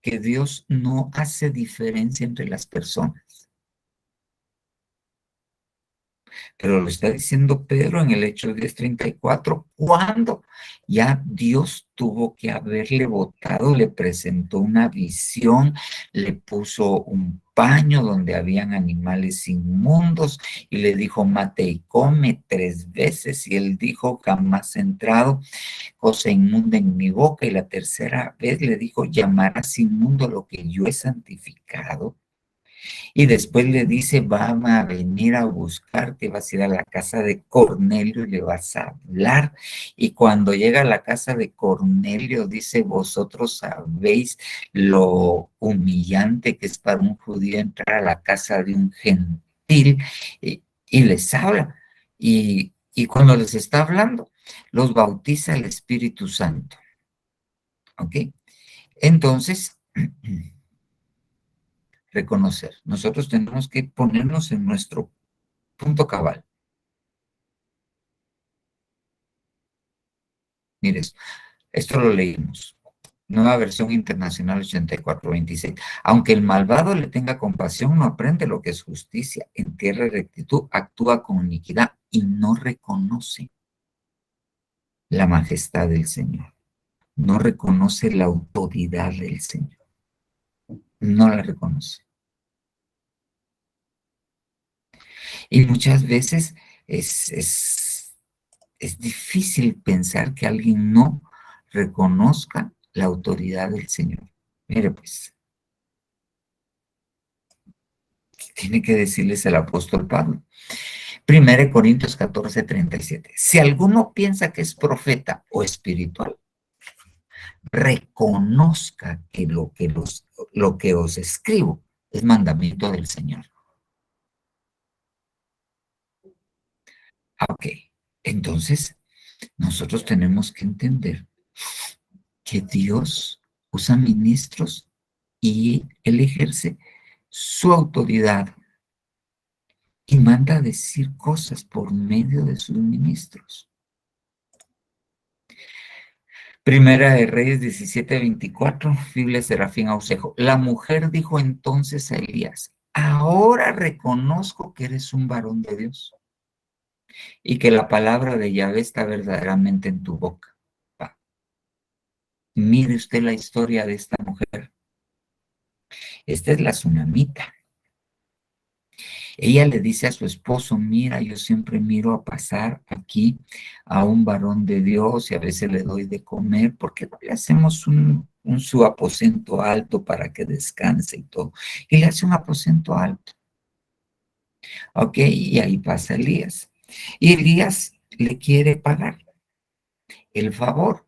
que Dios no hace diferencia entre las personas. Pero lo está diciendo Pedro en el Hechos 10:34, cuando ya Dios tuvo que haberle botado, le presentó una visión, le puso un paño donde habían animales inmundos y le dijo, mate y come 3 veces. Y él dijo, jamás he entrado cosa inmunda en mi boca. Y la tercera vez le dijo, llamarás inmundo lo que yo he santificado. Y después le dice, van a venir a buscarte, vas a ir a la casa de Cornelio y le vas a hablar. Y cuando llega a la casa de Cornelio, dice, vosotros sabéis lo humillante que es para un judío entrar a la casa de un gentil, y les habla. Y cuando les está hablando, los bautiza el Espíritu Santo. ¿Ok? Entonces, reconocer. Nosotros tenemos que ponernos en nuestro punto cabal. Mire, esto lo leímos. Nueva versión internacional 84:26. Aunque el malvado le tenga compasión, no aprende lo que es justicia, entierra rectitud, actúa con iniquidad y no reconoce la majestad del Señor. No reconoce la autoridad del Señor. No la reconoce. Y muchas veces es difícil pensar que alguien no reconozca la autoridad del Señor. Mire pues, tiene que decirles el apóstol Pablo. 1 Corintios 14:37. Si alguno piensa que es profeta o espiritual, reconozca que lo que os escribo es mandamiento del Señor. Ok, entonces nosotros tenemos que entender que Dios usa ministros y Él ejerce su autoridad y manda a decir cosas por medio de sus ministros. Primera de Reyes 17:24, Biblia Serafín Ausejo. La mujer dijo entonces a Elías, ahora reconozco que eres un varón de Dios y que la palabra de Yahvé está verdaderamente en tu boca. Mire usted la historia de esta mujer. Esta es la tsunamita. Ella le dice a su esposo, mira, yo siempre miro a pasar aquí a un varón de Dios y a veces le doy de comer, porque no le hacemos su aposento alto para que descanse y todo? Y le hace un aposento alto, ¿ok? Y ahí pasa Elías. Y Elías le quiere pagar el favor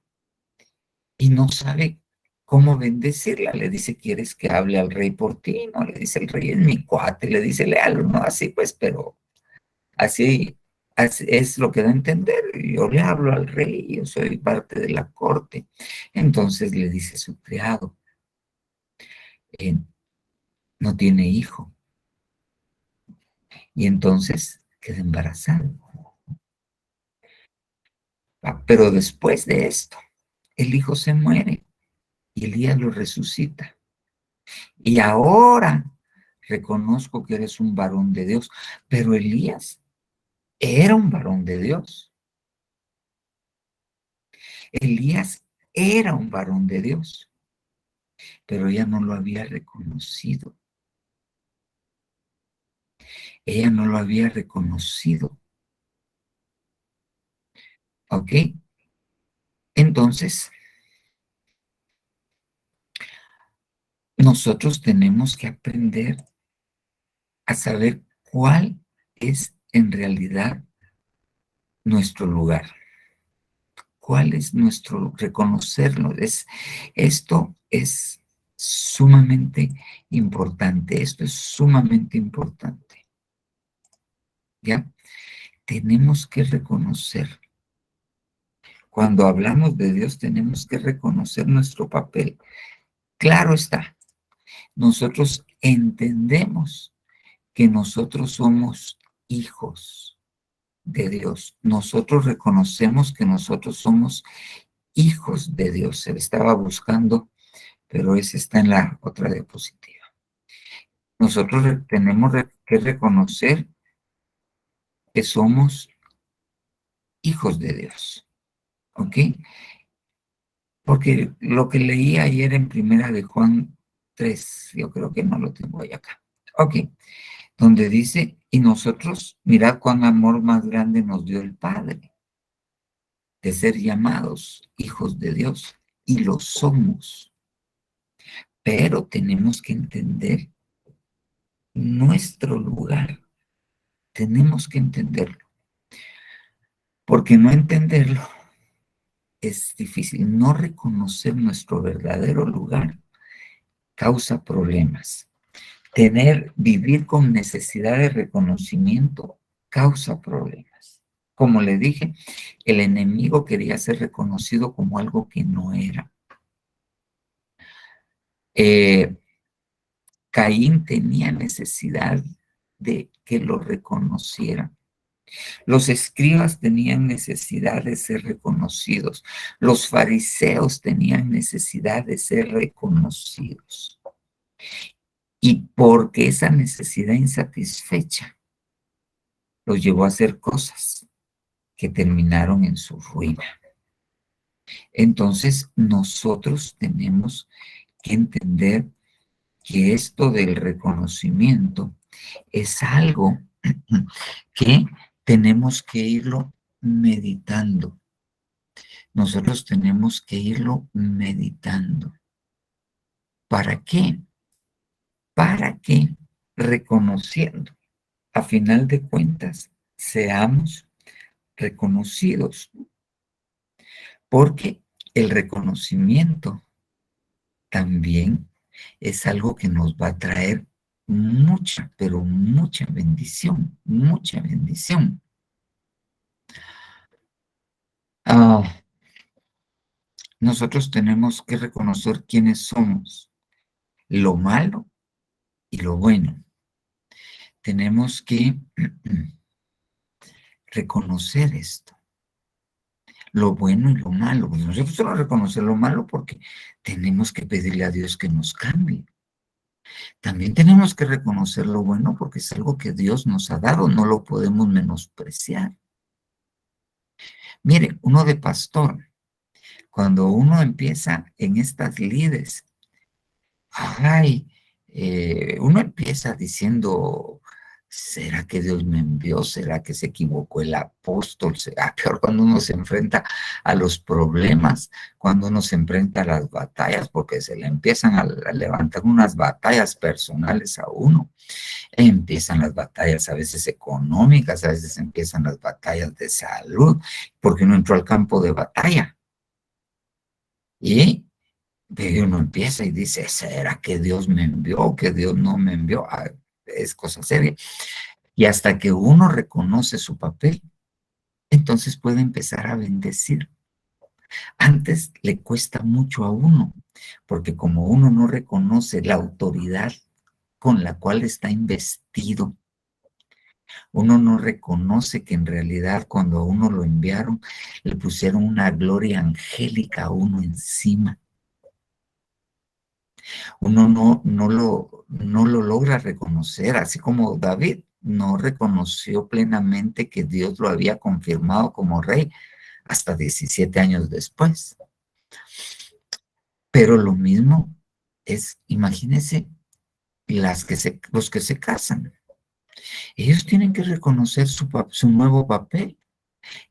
y no sabe cómo bendecirla. Le dice, ¿quieres que hable al rey por ti? No, le dice, el rey es mi cuate. Le dice, léalo, no así pues, pero así es lo que da a entender. Yo le hablo al rey, yo soy parte de la corte. Entonces le dice su criado, no tiene hijo. Y entonces queda embarazada. Pero después de esto, el hijo se muere y Elías lo resucita. Y ahora reconozco que eres un varón de Dios. Pero Elías era un varón de Dios. Elías era un varón de Dios, pero ella no lo había reconocido. Ella no lo había reconocido. ¿Ok? Entonces, nosotros tenemos que aprender a saber cuál es en realidad nuestro lugar. ¿Cuál es nuestro reconocerlo? Esto es sumamente importante. Esto es sumamente importante. ¿Ya? Tenemos que reconocer. Cuando hablamos de Dios, tenemos que reconocer nuestro papel. Claro está, nosotros entendemos que nosotros somos hijos de Dios. Nosotros reconocemos que nosotros somos hijos de Dios. Se estaba buscando, pero ese está en la otra diapositiva. Nosotros tenemos que reconocer que somos hijos de Dios. ¿Ok? Porque lo que leí ayer en Primera de Juan 3, yo creo que no lo tengo ahí acá. Ok, donde dice, y nosotros, mirad cuán amor más grande nos dio el Padre, de ser llamados hijos de Dios, y lo somos. Pero tenemos que entender nuestro lugar. Tenemos que entenderlo. Porque no entenderlo es difícil. No reconocer nuestro verdadero lugar causa problemas. Vivir con necesidad de reconocimiento causa problemas. Como le dije, el enemigo quería ser reconocido como algo que no era. Caín tenía necesidad de que lo reconocieran. Los escribas tenían necesidad de ser reconocidos. Los fariseos tenían necesidad de ser reconocidos. Y porque esa necesidad insatisfecha los llevó a hacer cosas que terminaron en su ruina. Entonces, nosotros tenemos que entender que esto del reconocimiento es algo que tenemos que irlo meditando. Nosotros tenemos que irlo meditando. ¿Para qué? Para que, reconociendo, a final de cuentas, seamos reconocidos. Porque el reconocimiento también es algo que nos va a traer mucha, pero mucha bendición, mucha bendición. Nosotros tenemos que reconocer quiénes somos, lo malo y lo bueno. Tenemos que reconocer esto, lo bueno y lo malo. Nosotros solo reconocer lo malo porque tenemos que pedirle a Dios que nos cambie. También tenemos que reconocer lo bueno porque es algo que Dios nos ha dado, no lo podemos menospreciar. Mire, uno de pastor, cuando uno empieza en estas lides, uno empieza diciendo ¿Será que Dios me envió? ¿Será que se equivocó el apóstol? ¿Será peor cuando uno se enfrenta a los problemas, cuando uno se enfrenta a las batallas, porque se le empiezan a levantar unas batallas personales a uno? Empiezan las batallas a veces económicas, a veces empiezan las batallas de salud, porque uno entró al campo de batalla. Y uno empieza y dice, ¿será que Dios me envió? ¿Que Dios no me envió? Ah, es cosa seria. Y hasta que uno reconoce su papel, entonces puede empezar a bendecir. Antes le cuesta mucho a uno, porque como uno no reconoce la autoridad con la cual está investido, uno no reconoce que en realidad cuando a uno lo enviaron, le pusieron una gloria angélica a uno encima. Uno no lo logra reconocer, así como David no reconoció plenamente que Dios lo había confirmado como rey hasta 17 años después. Pero lo mismo es, imagínense, los que se casan. Ellos tienen que reconocer su nuevo papel.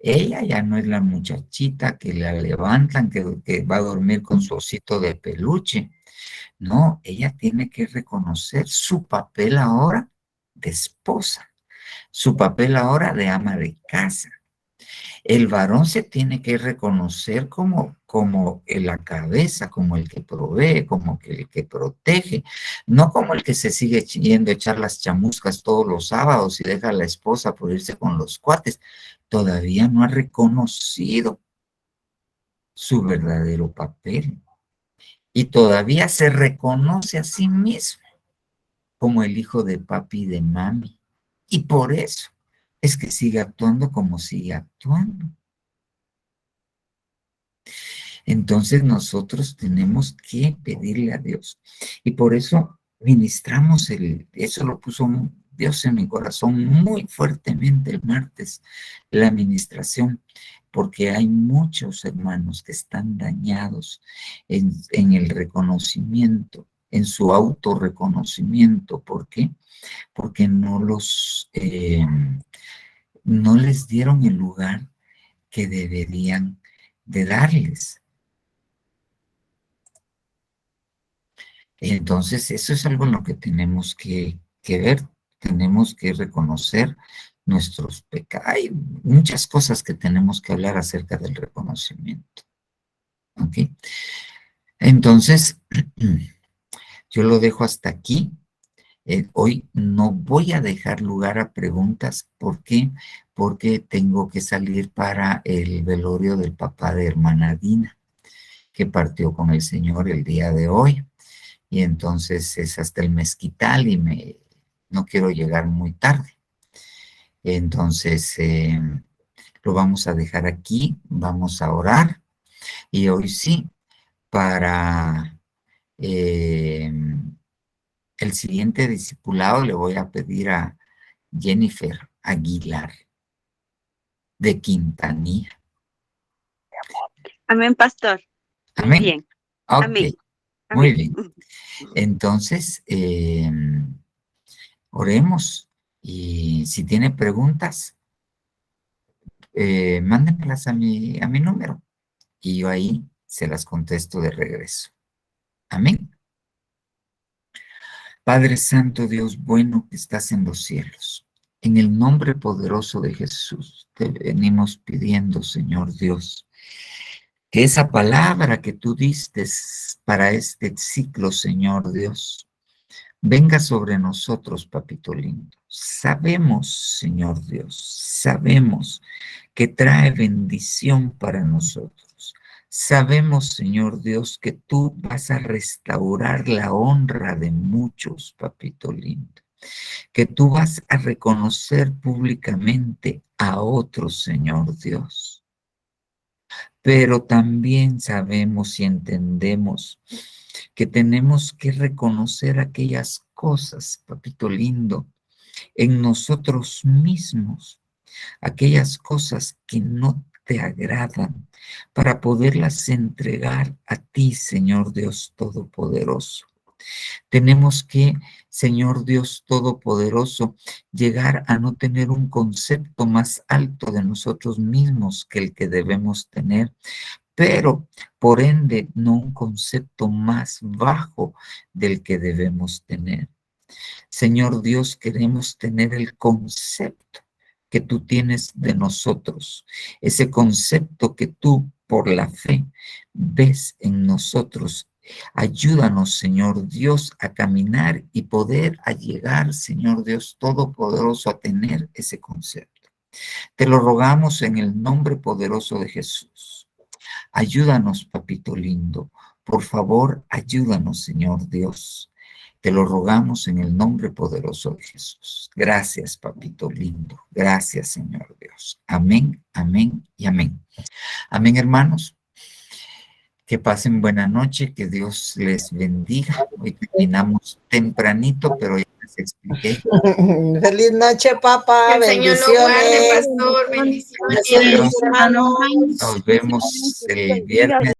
Ella ya no es la muchachita que la levantan, que va a dormir con su osito de peluche. No, ella tiene que reconocer su papel ahora de esposa, su papel ahora de ama de casa. El varón se tiene que reconocer como la cabeza, como el que provee, como el que protege, no como el que se sigue yendo a echar las chamuscas todos los sábados y deja a la esposa por irse con los cuates. Todavía no ha reconocido su verdadero papel y todavía se reconoce a sí mismo como el hijo de papi y de mami. Y por eso es que sigue actuando como sigue actuando. Entonces nosotros tenemos que pedirle a Dios. Y por eso ministramos eso lo puso Dios en mi corazón muy fuertemente el martes, la administración, porque hay muchos hermanos que están dañados en el reconocimiento, en su autorreconocimiento. ¿Por qué? Porque no les dieron el lugar que deberían de darles. Entonces, eso es algo en lo que tenemos que ver, tenemos que reconocer nuestros pecados. Hay muchas cosas que tenemos que hablar acerca del reconocimiento. ¿Ok? Entonces, yo lo dejo hasta aquí. Hoy no voy a dejar lugar a preguntas. ¿Por qué? Porque tengo que salir para el velorio del papá de hermana Dina, que partió con el Señor el día de hoy. Y entonces es hasta el mezquital y no quiero llegar muy tarde. Entonces lo vamos a dejar aquí, vamos a orar y hoy sí, para el siguiente discipulado le voy a pedir a Jennifer Aguilar de Quintanilla. Amén, pastor. Muy Amén. bien. Ok, Amén. muy Amén. bien. Entonces, oremos y si tiene preguntas, mándenmelas a mi número y yo ahí se las contesto de regreso. Amén. Padre Santo, Dios bueno que estás en los cielos, en el nombre poderoso de Jesús te venimos pidiendo, Señor Dios, que esa palabra que tú diste para este ciclo, Señor Dios, venga sobre nosotros, papito lindo. Sabemos, Señor Dios, sabemos que trae bendición para nosotros. Sabemos, Señor Dios, que tú vas a restaurar la honra de muchos, papito lindo. Que tú vas a reconocer públicamente a otros, Señor Dios. Pero también sabemos y entendemos que tenemos que reconocer aquellas cosas, papito lindo, en nosotros mismos, aquellas cosas que no te agradan, para poderlas entregar a ti, Señor Dios Todopoderoso. Tenemos que, Señor Dios Todopoderoso, llegar a no tener un concepto más alto de nosotros mismos que el que debemos tener, pero por ende no un concepto más bajo del que debemos tener. Señor Dios, queremos tener el concepto que tú tienes de nosotros, ese concepto que tú por la fe ves en nosotros. Ayúdanos, Señor Dios, a caminar y poder llegar, Señor Dios Todopoderoso, a tener ese concepto. Te lo rogamos en el nombre poderoso de Jesús. Ayúdanos, papito lindo. Por favor, ayúdanos, Señor Dios. Te lo rogamos en el nombre poderoso de Jesús. Gracias, papito lindo. Gracias, Señor Dios. Amén, amén y amén. Amén, hermanos. Que pasen buena noche, que Dios les bendiga. Hoy terminamos tempranito, pero ya les expliqué. Feliz noche, papá. Que el Señor lo guarde, Bendiciones. pastor. Bendiciones. Bendiciones, hermanos. Nos vemos el viernes.